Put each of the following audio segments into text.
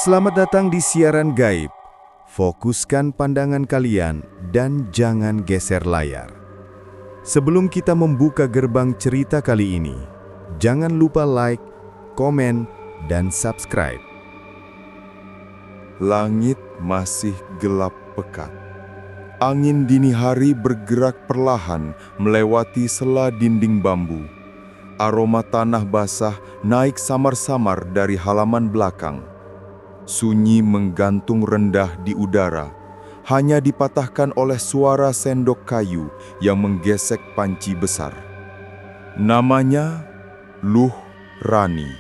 Selamat datang di siaran gaib. Fokuskan pandangan kalian dan jangan geser layar. Sebelum kita membuka gerbang cerita kali ini, jangan lupa like, komen, dan subscribe. Langit masih gelap pekat. Angin dini hari bergerak perlahan melewati sela dinding bambu. Aroma tanah basah naik samar-samar dari halaman belakang. Sunyi menggantung rendah di udara, hanya dipatahkan oleh suara sendok kayu yang menggesek panci besar. Namanya Luh Rani,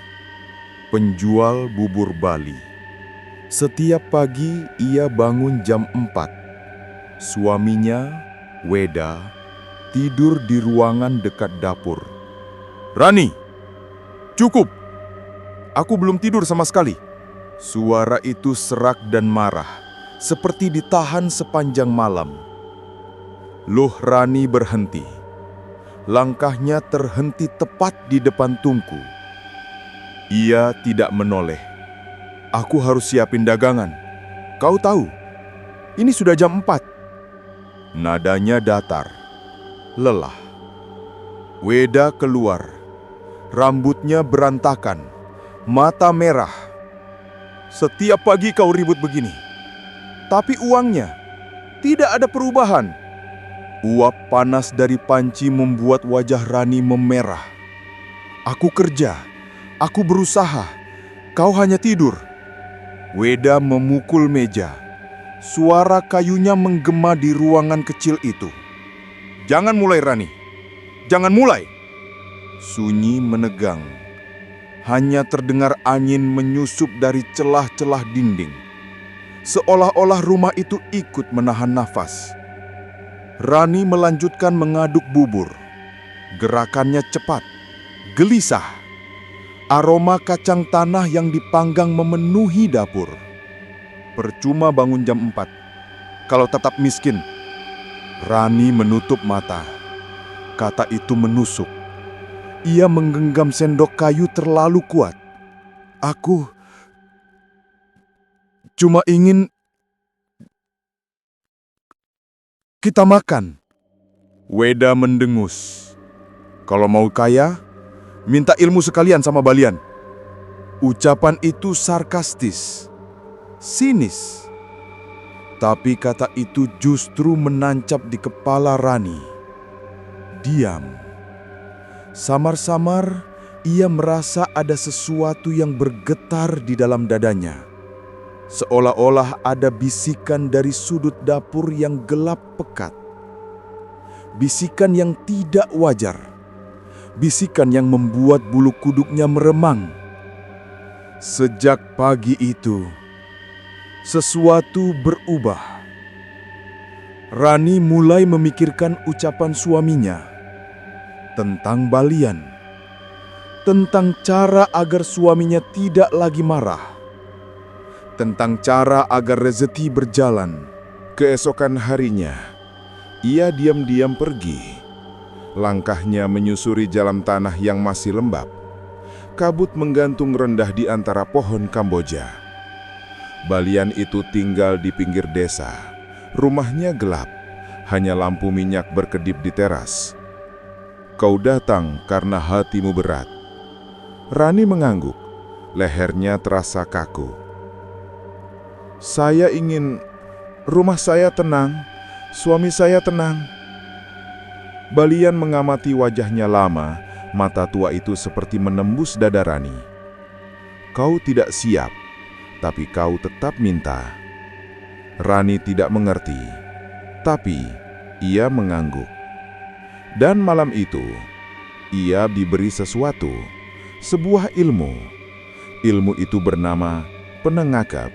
penjual bubur Bali. Setiap pagi ia bangun jam 4. Suaminya, Weda, tidur di ruangan dekat dapur. "Rani, cukup! Aku belum tidur sama sekali." Suara itu serak dan marah, seperti ditahan sepanjang malam. Luh Rani berhenti. Langkahnya terhenti tepat di depan tungku. Ia tidak menoleh. "Aku harus siapin dagangan. Kau tahu, ini sudah jam 4. Nadanya datar, lelah. Weda keluar. Rambutnya berantakan, mata merah. "Setiap pagi kau ribut begini. Tapi uangnya, tidak ada perubahan." Uap panas dari panci membuat wajah Rani memerah. "Aku kerja, aku berusaha. Kau hanya tidur." Weda memukul meja. Suara kayunya menggema di ruangan kecil itu. "Jangan mulai, Rani. Jangan mulai." Sunyi menegang. Hanya terdengar angin menyusup dari celah-celah dinding. Seolah-olah rumah itu ikut menahan nafas. Rani melanjutkan mengaduk bubur. Gerakannya cepat, gelisah. Aroma kacang tanah yang dipanggang memenuhi dapur. "Percuma bangun jam 4 kalau tetap miskin." Rani menutup mata. Kata itu menusuk. Ia menggenggam sendok kayu terlalu kuat. "Aku cuma ingin kita makan." Weda mendengus. "Kalau mau kaya, minta ilmu sekalian sama Balian." Ucapan itu sarkastis, sinis. Tapi kata itu justru menancap di kepala Rani. Diam. Samar-samar ia merasa ada sesuatu yang bergetar di dalam dadanya. Seolah-olah ada bisikan dari sudut dapur yang gelap pekat. Bisikan yang tidak wajar. Bisikan yang membuat bulu kuduknya meremang. Sejak pagi itu, sesuatu berubah. Rani mulai memikirkan ucapan suaminya tentang Balian, tentang cara agar suaminya tidak lagi marah, tentang cara agar rezeki berjalan. Keesokan harinya, ia diam-diam pergi. Langkahnya menyusuri jalan tanah yang masih lembab. Kabut menggantung rendah di antara pohon Kamboja. Balian itu tinggal di pinggir desa. Rumahnya gelap, hanya lampu minyak berkedip di teras. "Kau datang karena hatimu berat." Rani mengangguk, lehernya terasa kaku. "Saya ingin rumah saya tenang, suami saya tenang." Balian mengamati wajahnya lama, mata tua itu seperti menembus dada Rani. "Kau tidak siap, tapi kau tetap minta." Rani tidak mengerti, tapi ia mengangguk. Dan malam itu, ia diberi sesuatu, sebuah ilmu. Ilmu itu bernama penengakap.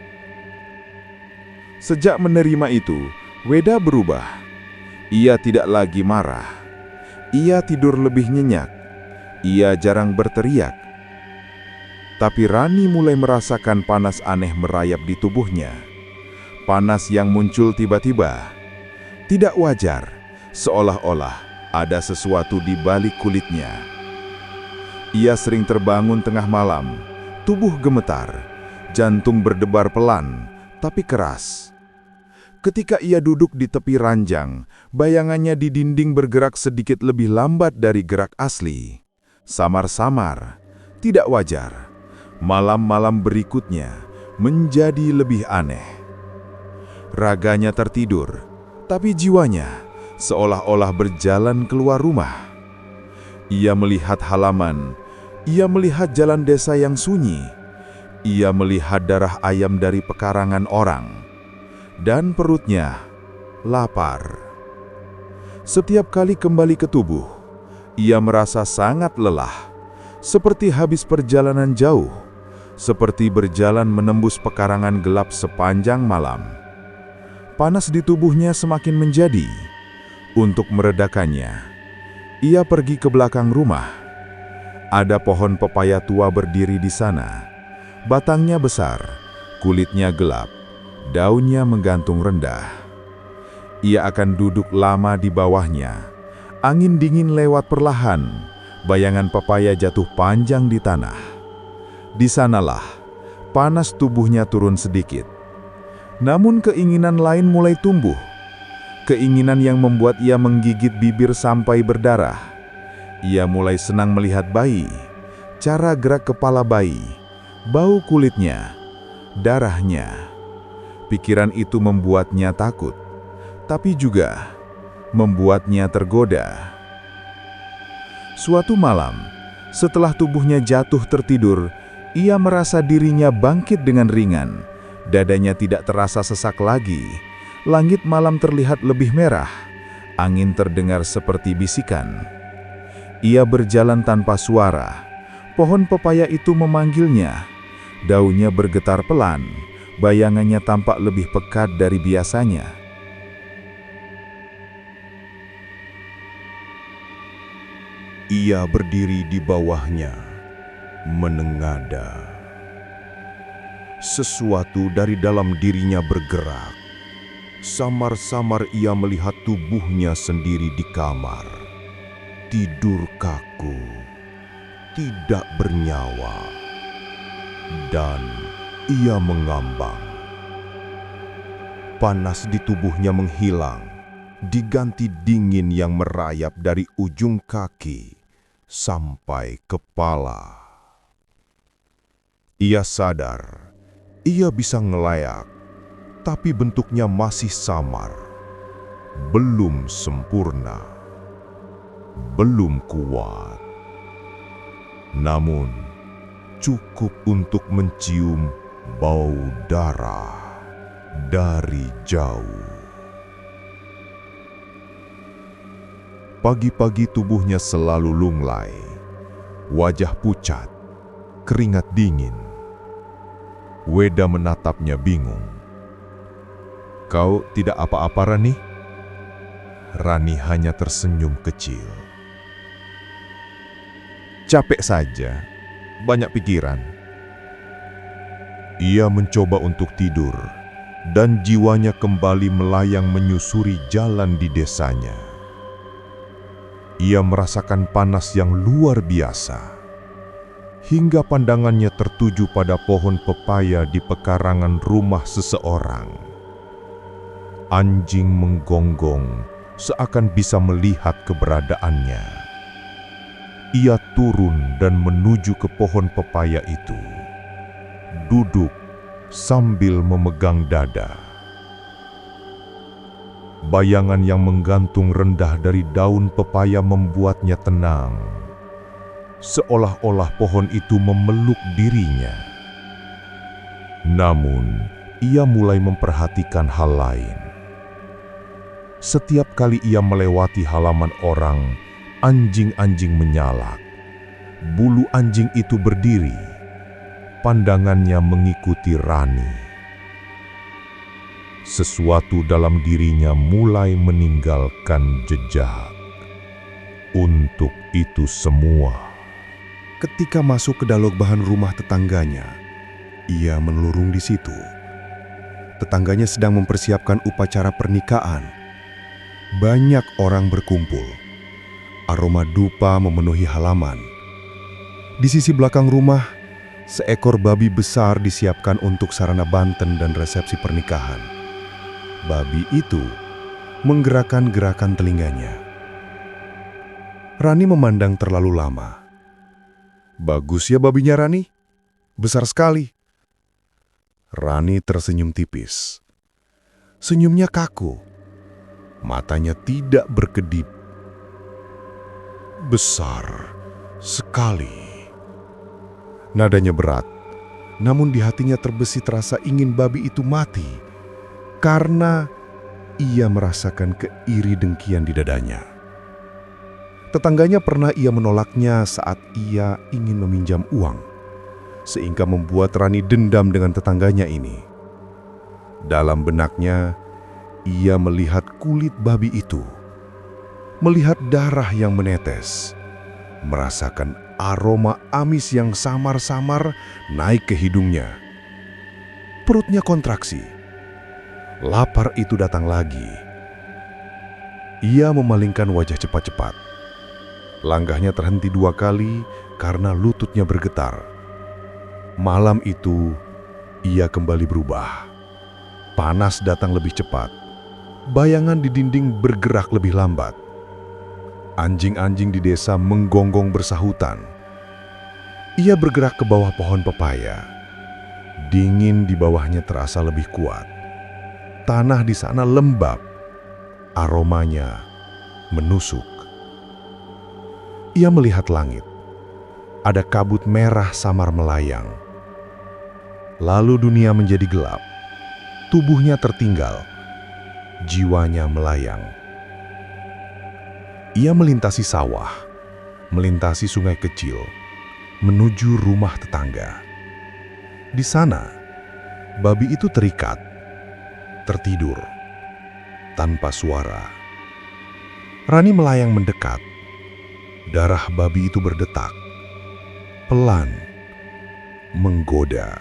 Sejak menerima itu, Weda berubah. Ia tidak lagi marah. Ia tidur lebih nyenyak. Ia jarang berteriak. Tapi Rani mulai merasakan panas aneh merayap di tubuhnya. Panas yang muncul tiba-tiba. Tidak wajar, seolah-olah ada sesuatu di balik kulitnya. Ia sering terbangun tengah malam, tubuh gemetar, Jantung berdebar pelan, tapi keras. Ketika ia duduk di tepi ranjang, bayangannya di dinding bergerak sedikit lebih lambat dari gerak asli. Samar-samar, tidak wajar. Malam-malam berikutnya menjadi lebih aneh. Raganya tertidur, tapi jiwanya seolah-olah berjalan keluar rumah. Ia melihat halaman, ia melihat jalan desa yang sunyi, ia melihat darah ayam dari pekarangan orang. Dan perutnya lapar. Setiap kali kembali ke tubuh, ia merasa sangat lelah, seperti habis perjalanan jauh, seperti berjalan menembus pekarangan gelap sepanjang malam. Panas di tubuhnya semakin menjadi. Untuk meredakannya, ia pergi ke belakang rumah. Ada pohon pepaya tua berdiri di sana. Batangnya besar, kulitnya gelap, daunnya menggantung rendah. Ia akan duduk lama di bawahnya. Angin dingin lewat perlahan, bayangan pepaya jatuh panjang di tanah. Di sanalah, panas tubuhnya turun sedikit. Namun keinginan lain mulai tumbuh. Keinginan yang membuat ia menggigit bibir sampai berdarah. Ia mulai senang melihat bayi, cara gerak kepala bayi, bau kulitnya, darahnya. Pikiran itu membuatnya takut, tapi juga membuatnya tergoda. Suatu malam, setelah tubuhnya jatuh tertidur, ia merasa dirinya bangkit dengan ringan. Dadanya tidak terasa sesak lagi. Langit malam terlihat lebih merah. Angin terdengar seperti bisikan. Ia berjalan tanpa suara. Pohon pepaya itu memanggilnya. Daunnya bergetar pelan. Bayangannya tampak lebih pekat dari biasanya. Ia berdiri di bawahnya, menengadah. Sesuatu dari dalam dirinya bergerak. Samar-samar ia melihat tubuhnya sendiri di kamar. Tidur kaku, tidak bernyawa. Dan ia mengambang. Panas di tubuhnya menghilang, diganti dingin yang merayap dari ujung kaki sampai kepala. Ia sadar, ia bisa ngelayak, tapi bentuknya masih samar. Belum sempurna, belum kuat. Namun, cukup untuk mencium bau darah dari jauh. Pagi-pagi tubuhnya selalu lunglai, wajah pucat, keringat dingin. Weda menatapnya bingung. "Kau tidak apa-apa, Rani?" Rani hanya tersenyum kecil. "Capek saja, banyak pikiran." Ia mencoba untuk tidur, dan jiwanya kembali melayang menyusuri jalan di desanya. Ia merasakan panas yang luar biasa, hingga pandangannya tertuju pada pohon pepaya di pekarangan rumah seseorang. Anjing menggonggong, seakan bisa melihat keberadaannya. Ia turun dan menuju ke pohon pepaya itu. Duduk sambil memegang dada. Bayangan yang menggantung rendah dari daun pepaya membuatnya tenang. Seolah-olah pohon itu memeluk dirinya. Namun, ia mulai memperhatikan hal lain. Setiap kali ia melewati halaman orang, anjing-anjing menyalak. Bulu anjing itu berdiri. Pandangannya mengikuti Rani. Sesuatu dalam dirinya mulai meninggalkan jejak. Untuk itu semua, ketika masuk ke dalog bahan rumah tetangganya, ia menelurung di situ. Tetangganya sedang mempersiapkan upacara pernikahan. Banyak orang berkumpul. Aroma dupa memenuhi halaman. Di sisi belakang rumah, Seekor babi besar disiapkan untuk sarana banten dan resepsi pernikahan. Babi itu menggerakkan gerakan telinganya. Rani memandang terlalu lama. "Bagus ya babinya Rani, besar sekali." Rani tersenyum tipis. Senyumnya kaku, matanya tidak berkedip. "Besar sekali." Nadanya berat, namun di hatinya terbesit rasa ingin babi itu mati karena ia merasakan keiri dengkian di dadanya. Tetangganya pernah ia menolaknya saat ia ingin meminjam uang, sehingga membuat Rani dendam dengan tetangganya ini. Dalam benaknya, ia melihat kulit babi itu, melihat darah yang menetes, merasakan aroma amis yang samar-samar naik ke hidungnya. Perutnya kontraksi. Lapar itu datang lagi. Ia memalingkan wajah cepat-cepat. Langkahnya terhenti 2 kali karena lututnya bergetar. Malam itu, ia kembali berubah. Panas datang lebih cepat. Bayangan di dinding bergerak lebih lambat. Anjing-anjing di desa menggonggong bersahutan. Ia bergerak ke bawah pohon pepaya. Dingin di bawahnya terasa lebih kuat. Tanah di sana lembab. Aromanya menusuk. Ia melihat langit. Ada kabut merah samar melayang. Lalu dunia menjadi gelap. Tubuhnya tertinggal. Jiwanya melayang. Ia melintasi sawah, melintasi sungai kecil, menuju rumah tetangga. Di sana, babi itu terikat, tertidur, tanpa suara. Rani melayang mendekat. Darah babi itu berdetak, pelan, menggoda.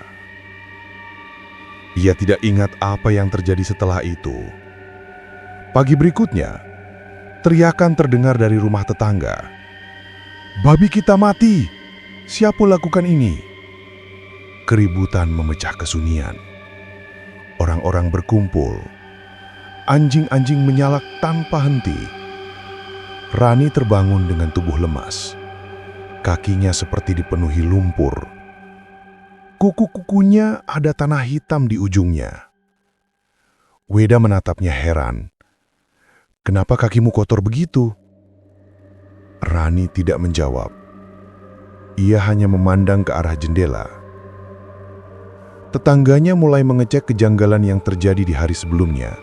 Ia tidak ingat apa yang terjadi setelah itu. Pagi berikutnya, teriakan terdengar dari rumah tetangga. "Babi kita mati! Siapa lakukan ini?" Keributan memecah kesunyian. Orang-orang berkumpul. Anjing-anjing menyalak tanpa henti. Rani terbangun dengan tubuh lemas. Kakinya seperti dipenuhi lumpur. Kuku-kukunya ada tanah hitam di ujungnya. Weda menatapnya heran. "Kenapa kakimu kotor begitu?" Rani tidak menjawab. Ia hanya memandang ke arah jendela. Tetangganya mulai mengecek kejanggalan yang terjadi di hari sebelumnya.